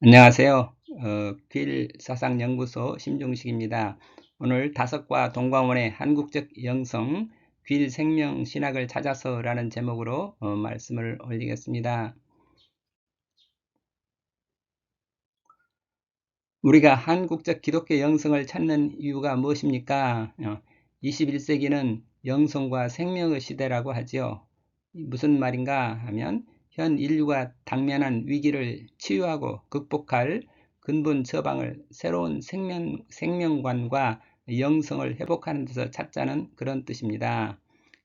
안녕하세요. 귀일사상연구소 심중식입니다. 오늘 다섯과 동광원의 한국적 영성, 귀일생명 신학을 찾아서라는 제목으로 말씀을 올리겠습니다. 우리가 한국적 기독교 영성을 찾는 이유가 무엇입니까? 21세기는 영성과 생명의 시대라고 하지요. 무슨 말인가 하면 현 인류가 당면한 위기를 치유하고 극복할 근본 처방을 새로운 생명관과 영성을 회복하는 데서 찾자는 그런 뜻입니다.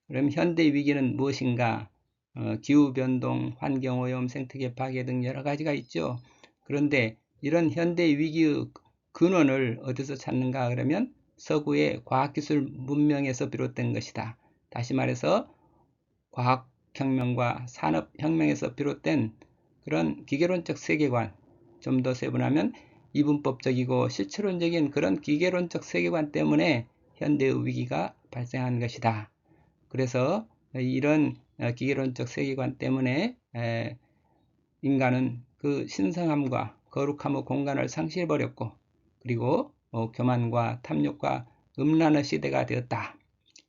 그럼 현대 위기는 무엇인가? 기후변동, 환경오염, 생태계 파괴 등 여러 가지가 있죠. 그런데 이런 현대 위기의 근원을 어디서 찾는가 그러면 서구의 과학기술 문명에서 비롯된 것이다. 다시 말해서 과학혁명과 산업혁명에서 비롯된 그런 기계론적 세계관, 좀 더 세분하면 이분법적이고 실체론적인 그런 기계론적 세계관 때문에 현대의 위기가 발생한 것이다. 그래서 이런 기계론적 세계관 때문에 인간은 그 신성함과 거룩함의 공간을 상실해버렸고, 그리고 교만과 탐욕과 음란의 시대가 되었다.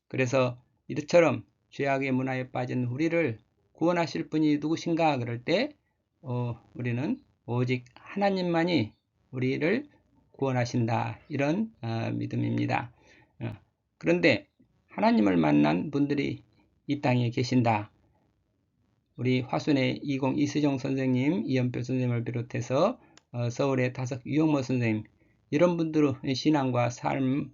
그래서 이처럼 죄악의 문화에 빠진 우리를 구원하실 분이 누구신가 그럴 때 우리는 오직 하나님만이 우리를 구원하신다, 이런 믿음입니다. 그런데 하나님을 만난 분들이 이 땅에 계신다. 우리 화순의 이세정 선생님, 이연표 선생님을 비롯해서 서울의 다섯 유영모 선생님, 이런 분들의 신앙과 삶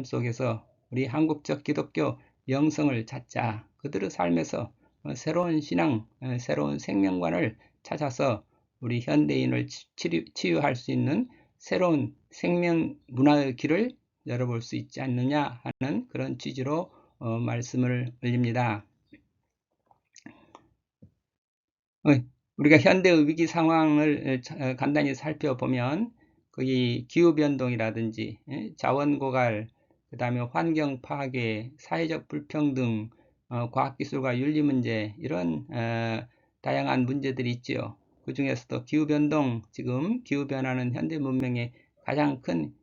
속에서 우리 한국적 기독교 영성을 찾자. 그들의 삶에서 새로운 신앙, 새로운 생명관을 찾아서 우리 현대인을 치유할 수 있는 새로운 생명 문화의 길을 열어볼 수 있지 않느냐 하는 그런 취지로 말씀을 올립니다. 우리가 현대의 위기 상황을 간단히 살펴보면 거기 기후변동이라든지 자원 고갈, 그 다음에 환경 파괴, 사회적 불평등, 과학기술과 윤리 문제, 이런 다양한 문제들이 있지요. 그 중에서도 기후변동, 지금 기후변화는 현대 문명의 가장 큰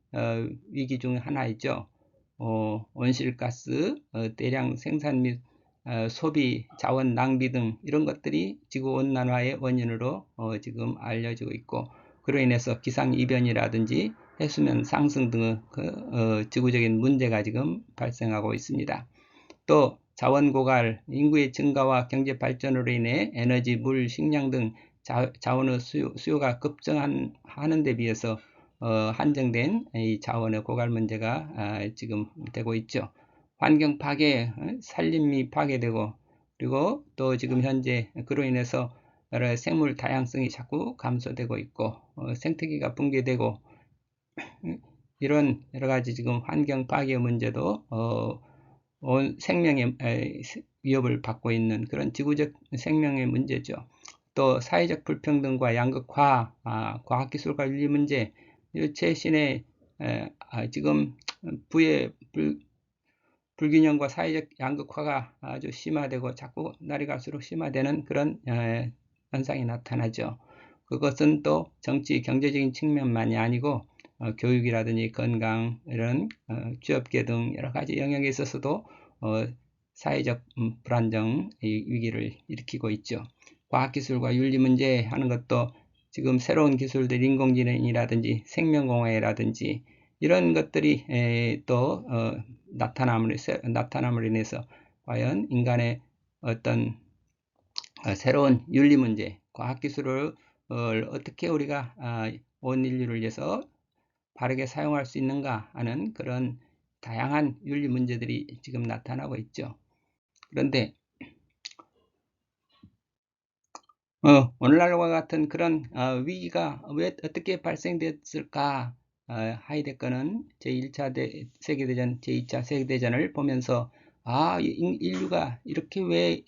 위기 중 하나이죠. 온실가스, 대량 생산 및 소비, 자원 낭비 등 이런 것들이 지구온난화의 원인으로 지금 알려지고 있고, 그로 인해서 기상이변이라든지 해수면 상승 등의 지구적인 문제가 지금 발생하고 있습니다. 또 자원 고갈, 인구의 증가와 경제 발전으로 인해 에너지, 물, 식량 등 자원의 수요가 급증하는 데 비해서 한정된 이 자원의 고갈 문제가 지금 되고 있죠. 환경 파괴, 산림이 파괴되고, 그리고 또 지금 현재 그로 인해서 여러 생물 다양성이 자꾸 감소되고 있고, 생태계가 붕괴되고, 이런 여러 가지 지금 환경 파괴 문제도 온 생명의 위협을 받고 있는 그런 지구적 생명의 문제죠. 또 사회적 불평등과 양극화, 과학기술과 윤리 문제, 최신의 지금 부의 불균형과 사회적 양극화가 아주 심화되고 자꾸 날이 갈수록 심화되는 그런 현상이 나타나죠. 그것은 또 정치, 경제적인 측면만이 아니고 교육이라든지 건강, 이런 취업계 등 여러 가지 영역에 있어서도 사회적 불안정 위기를 일으키고 있죠. 과학기술과 윤리 문제 하는 것도 지금 새로운 기술들, 인공지능이라든지 생명공학이라든지 이런 것들이 또 나타남으로 인해서 과연 인간의 어떤 새로운 윤리 문제, 과학기술을 어떻게 우리가 온 인류를 위해서 바르게 사용할 수 있는가 하는 그런 다양한 윤리 문제들이 지금 나타나고 있죠. 그런데 오늘날과 같은 그런 위기가 왜 어떻게 발생됐을까? 하이데거는 제1차 세계대전, 제2차 세계대전을 보면서 인류가 이렇게 왜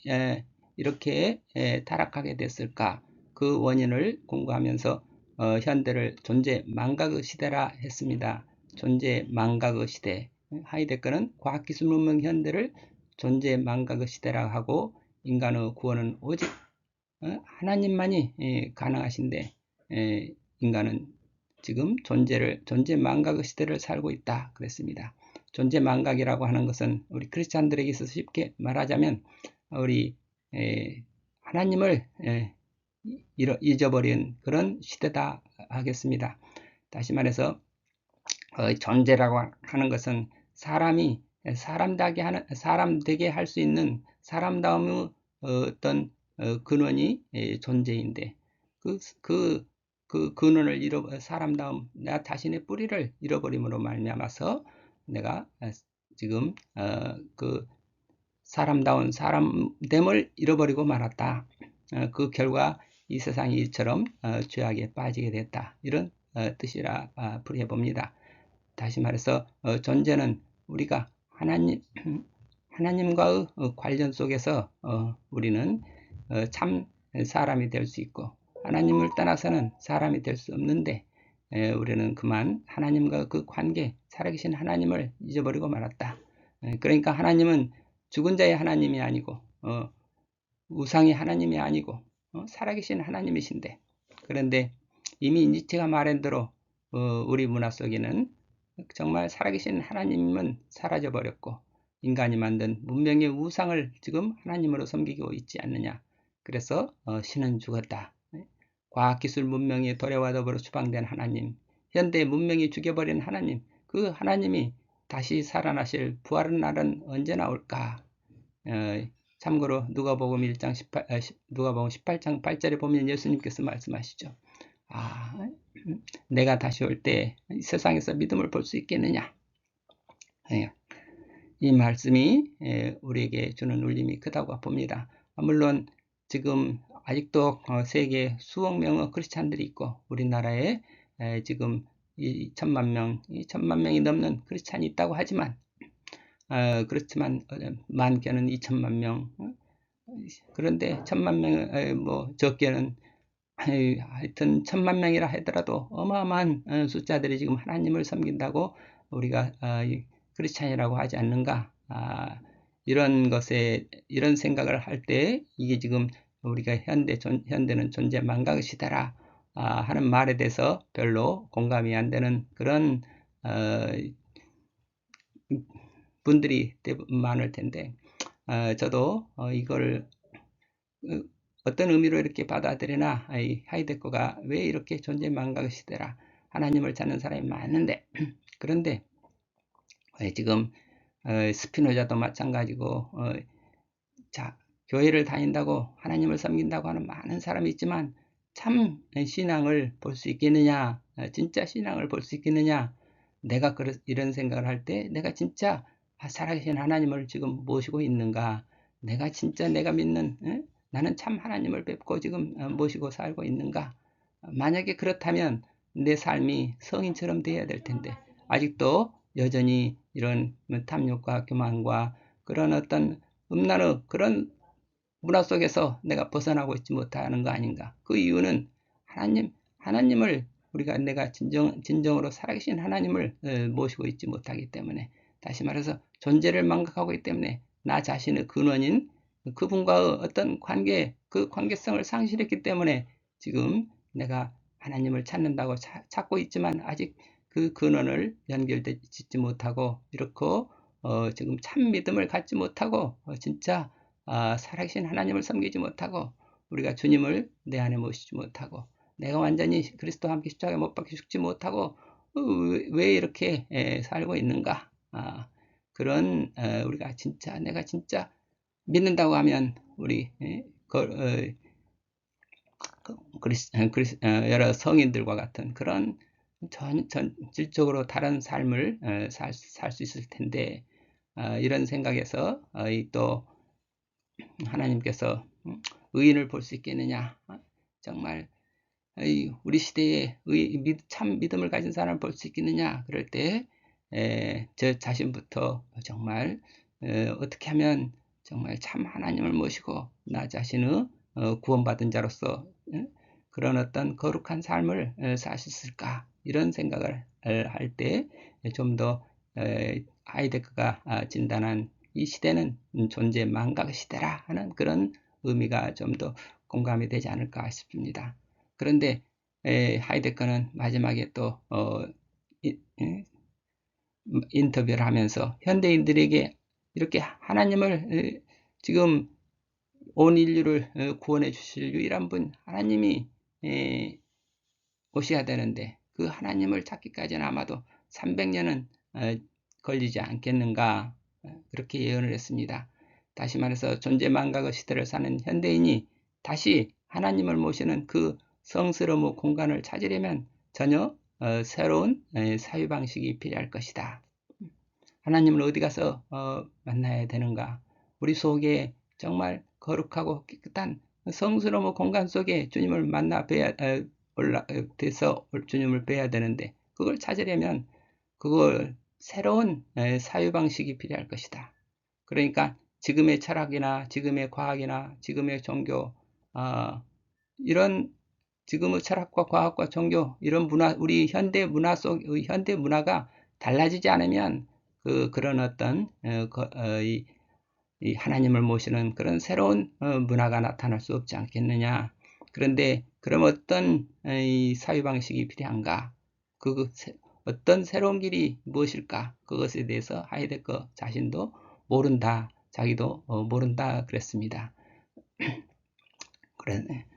이렇게 타락하게 됐을까? 그 원인을 공부하면서 현대를 존재 망각의 시대라 했습니다. 존재 망각의 시대. 하이데거는 과학기술 문명 현대를 존재 망각의 시대라 하고, 인간의 구원은 오직 하나님만이 가능하신데, 인간은 지금 존재 망각 시대를 살고 있다 그랬습니다. 존재 망각이라고 하는 것은 우리 크리스찬들에게 있어서 쉽게 말하자면 우리 하나님을 잊어버린 그런 시대다 하겠습니다. 다시 말해서 존재라고 하는 것은 사람이 사람 되게 할 수 있는 사람다움의 어떤 근원이 존재인데 그 근원을 사람다움 나 자신의 뿌리를 잃어버림으로 말미암아서 내가 지금 그 사람다운 사람됨을 잃어버리고 말았다. 그 결과 이 세상이 이처럼 죄악에 빠지게 됐다. 이런 뜻이라 풀이해 봅니다. 다시 말해서 존재는 우리가 하나님과의 관련 속에서 우리는 참 사람이 될 수 있고 하나님을 떠나서는 사람이 될 수 없는데 우리는 그만 하나님과 그 관계, 살아계신 하나님을 잊어버리고 말았다. 그러니까 하나님은 죽은 자의 하나님이 아니고 우상의 하나님이 아니고 살아계신 하나님이신데 그런데 이미 니체가 말한 대로 우리 문화 속에는 정말 살아계신 하나님은 사라져버렸고 인간이 만든 문명의 우상을 지금 하나님으로 섬기고 있지 않느냐. 그래서 신은 죽었다. 과학기술 문명의 도래와 더불어 추방된 하나님, 현대 문명이 죽여버린 하나님, 그 하나님이 다시 살아나실 부활의 날은 언제 나올까? 참고로 누가복음 18장 8절에 보면 예수님께서 말씀하시죠. 내가 다시 올 때 세상에서 믿음을 볼 수 있겠느냐? 이 말씀이 우리에게 주는 울림이 크다고 봅니다. 물론 지금 아직도 세계 수억 명의 크리스찬들이 있고 우리나라에 지금 2천만 명이 넘는 크리스찬이 있다고 하지만 그렇지만 많게는 2천만 명 그런데 1,000만 명 적게는 하여튼 1,000만 명이라 하더라도 어마어마한 숫자들이 지금 하나님을 섬긴다고 우리가 크리스찬이라고 하지 않는가? 이런 생각을 할 때 이게 지금 우리가 현대는 존재 망각의 시대라 하는 말에 대해서 별로 공감이 안 되는 그런 분들이 대부분 많을 텐데 저도 이걸 어떤 의미로 이렇게 받아들이나 하이데거가 왜 이렇게 존재 망각의 시대라 하나님을 찾는 사람이 많은데 그런데 지금 스피노자도 마찬가지고 자 교회를 다닌다고 하나님을 섬긴다고 하는 많은 사람이 있지만 참 신앙을 볼 수 있겠느냐 진짜 신앙을 볼 수 있겠느냐 내가 이런 생각을 할 때 내가 진짜 살아계신 하나님을 지금 모시고 있는가 내가 진짜 내가 믿는 나는 참 하나님을 뵙고 지금 모시고 살고 있는가 만약에 그렇다면 내 삶이 성인처럼 돼야 될 텐데 아직도 여전히 이런 탐욕과 교만과 그런 어떤 음란의 그런 문화 속에서 내가 벗어나고 있지 못하는 거 아닌가. 그 이유는 하나님을 내가 진정으로 살아계신 하나님을 모시고 있지 못하기 때문에 다시 말해서 존재를 망각하고 있기 때문에 나 자신의 근원인 그분과의 어떤 그 관계성을 상실했기 때문에 지금 내가 하나님을 찾는다고 찾고 있지만 아직 그 근원을 연결짓지 못하고 이렇게 지금 참 믿음을 갖지 못하고 진짜 살아계신 하나님을 섬기지 못하고 우리가 주님을 내 안에 모시지 못하고 내가 완전히 그리스도와 함께 십자가에 못 박혀 죽지 못하고 왜 이렇게 살고 있는가 그런 우리가 내가 진짜 믿는다고 하면 우리 여러 성인들과 같은 그런 질적으로 다른 삶을 살 수 있을 텐데 이런 생각에서 또 하나님께서 의인을 볼 수 있겠느냐 정말 우리 시대에 참 믿음을 가진 사람을 볼 수 있겠느냐 그럴 때 저 자신부터 정말 어떻게 하면 정말 참 하나님을 모시고 나 자신의 구원받은 자로서 그런 어떤 거룩한 삶을 살 수 있을까 이런 생각을 할 때 좀 더 하이데거가 진단한 이 시대는 존재 망각 시대라 하는 그런 의미가 좀 더 공감이 되지 않을까 싶습니다. 그런데 하이데거는 마지막에 또 인터뷰를 하면서 현대인들에게 이렇게 하나님을 지금 온 인류를 구원해 주실 유일한 분 하나님이 오셔야 되는데 그 하나님을 찾기까지는 아마도 300년은 걸리지 않겠는가, 그렇게 예언을 했습니다. 다시 말해서 존재만각의 시대를 사는 현대인이 다시 하나님을 모시는 그 성스러운 공간을 찾으려면 전혀 새로운 사유방식이 필요할 것이다. 하나님을 어디 가서 만나야 되는가? 우리 속에 정말 거룩하고 깨끗한 성스러운 공간 속에 주님을 만나 뵈야 돼서 주님을 뵈야 되는데, 그걸 찾으려면 그걸 새로운 사유방식이 필요할 것이다. 그러니까 지금의 철학이나 지금의 과학이나 지금의 종교, 이런 지금의 철학과 과학과 종교, 이런 문화, 우리 현대 문화 현대 문화가 달라지지 않으면 그런 어떤 이 하나님을 모시는 그런 새로운 문화가 나타날 수 없지 않겠느냐. 그런데 그럼 어떤 이 사유방식이 필요한가? 어떤 새로운 길이 무엇일까? 그것에 대해서 하이데거 자신도 모른다. 자기도 모른다 그랬습니다.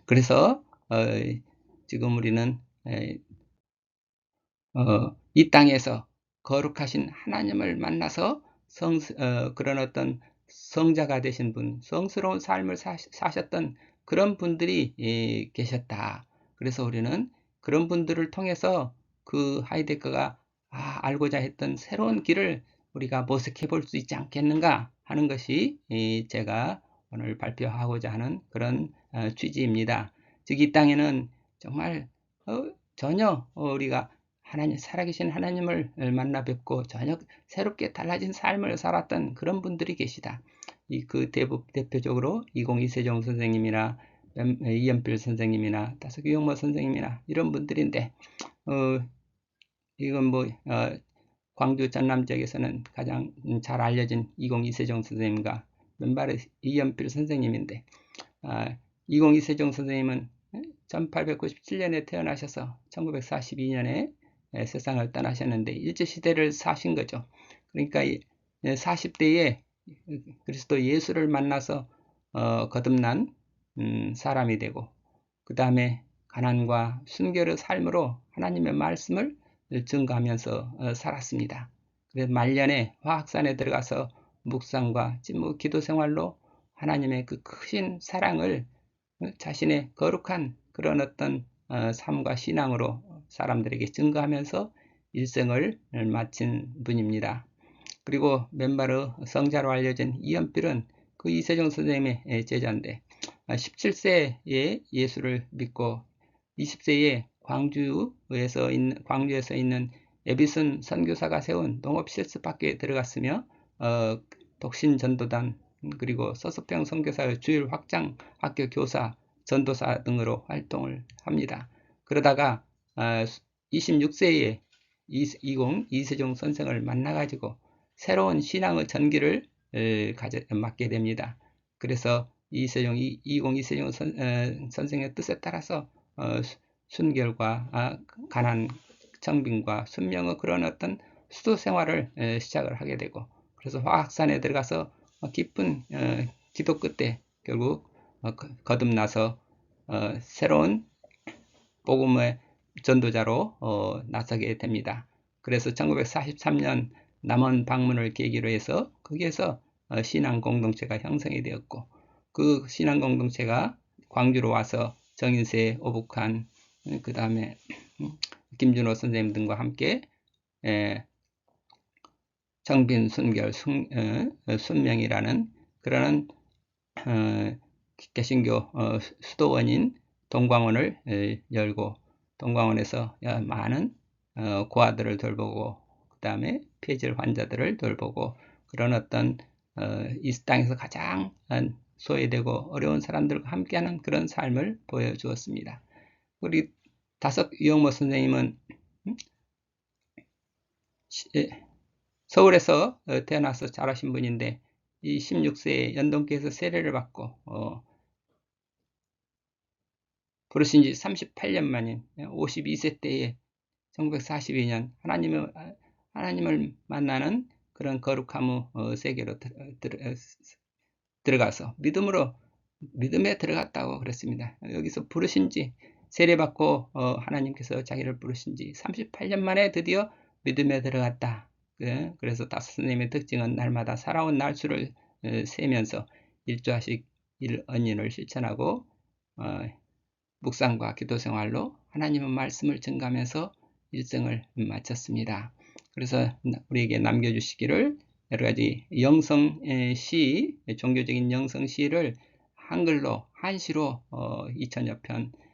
그래서 지금 우리는 이 땅에서 거룩하신 하나님을 만나서 그런 어떤 성자가 되신 분, 성스러운 삶을 사셨던 그런 분들이 계셨다. 그래서 우리는 그런 분들을 통해서 그 하이데거가 알고자 했던 새로운 길을 우리가 모색해 볼 수 있지 않겠는가 하는 것이 제가 오늘 발표하고자 하는 그런 취지입니다. 즉, 이 땅에는 정말 전혀 우리가 살아계신 하나님을 만나 뵙고 전혀 새롭게 달라진 삶을 살았던 그런 분들이 계시다. 대표적으로 이공이세종 선생님이나 이연필 선생님이나 다섯교영모 선생님이나 이런 분들인데, 이건 광주 전남 지역에서는 가장 잘 알려진 이공이세종 선생님과 맨발의 이연필 선생님인데, 이공이세종 선생님은 1897년에 태어나셔서 1942년에 세상을 떠나셨는데 일제시대를 사신 거죠. 그러니까 40대에 그리스도 예수를 만나서 거듭난 사람이 되고, 그 다음에 가난과 순결의 삶으로 하나님의 말씀을 증거하면서 살았습니다. 그래서 말년에 화학산에 들어가서 묵상과 침묵 기도 생활로 하나님의 그 크신 사랑을 자신의 거룩한 그런 어떤 삶과 신앙으로 사람들에게 증거하면서 일생을 마친 분입니다. 그리고 맨발의 성자로 알려진 이연필은 그 이세종 선생님의 제자인데, 17세에 예수를 믿고 20세에 광주에서 있는 에비슨 선교사가 세운 농업실습학교에 들어갔으며 독신전도단 그리고 서서평 선교사의 주일 확장 학교 교사, 전도사 등으로 활동을 합니다. 그러다가 26세에 이세종 선생을 만나가지고 새로운 신앙의 전기를 맡게 됩니다. 그래서 이세종 선생의 뜻에 따라서 순결과 가난, 청빈과 순명의 그런 어떤 수도 생활을 시작을 하게 되고, 그래서 화학산에 들어가서 깊은 기도 끝에 결국 거듭나서 새로운 복음의 전도자로 나서게 됩니다. 그래서 1943년 남원 방문을 계기로 해서 거기에서 신앙 공동체가 형성이 되었고, 그 신앙 공동체가 광주로 와서 정인세, 오북한, 그 다음에 김준호 선생님 등과 함께 정빈, 순결, 순명이라는 그런 개신교 수도원인 동광원을 열고, 동광원에서 많은 고아들을 돌보고, 그 다음에 폐질 환자들을 돌보고, 그런 어떤 이 땅에서 가장 소외되고 어려운 사람들과 함께하는 그런 삶을 보여주었습니다. 우리 다섯유영모 선생님은 서울에서 태어나서 자라신 분인데, 이 16세에 연동교에서 세례를 받고 부르신 지 38년 만인 52세 때에 1942년 하나님을 만나는 그런 거룩함의 세계로 들어가서 믿음에 들어갔다고 그랬습니다. 여기서 부르신 지 세례받고 하나님께서 자기를 부르신 지 38년 만에 드디어 믿음에 들어갔다. 그래서 다섯 선생님의 특징은 날마다 살아온 날수를 세면서 일조하식 일언인을 실천하고 묵상과 기도 생활로 하나님의 말씀을 증가하면서 일생을 마쳤습니다. 그래서 우리에게 남겨주시기를 여러 가지 영성시, 종교적인 영성시를 한글로, 한시로 2000여 편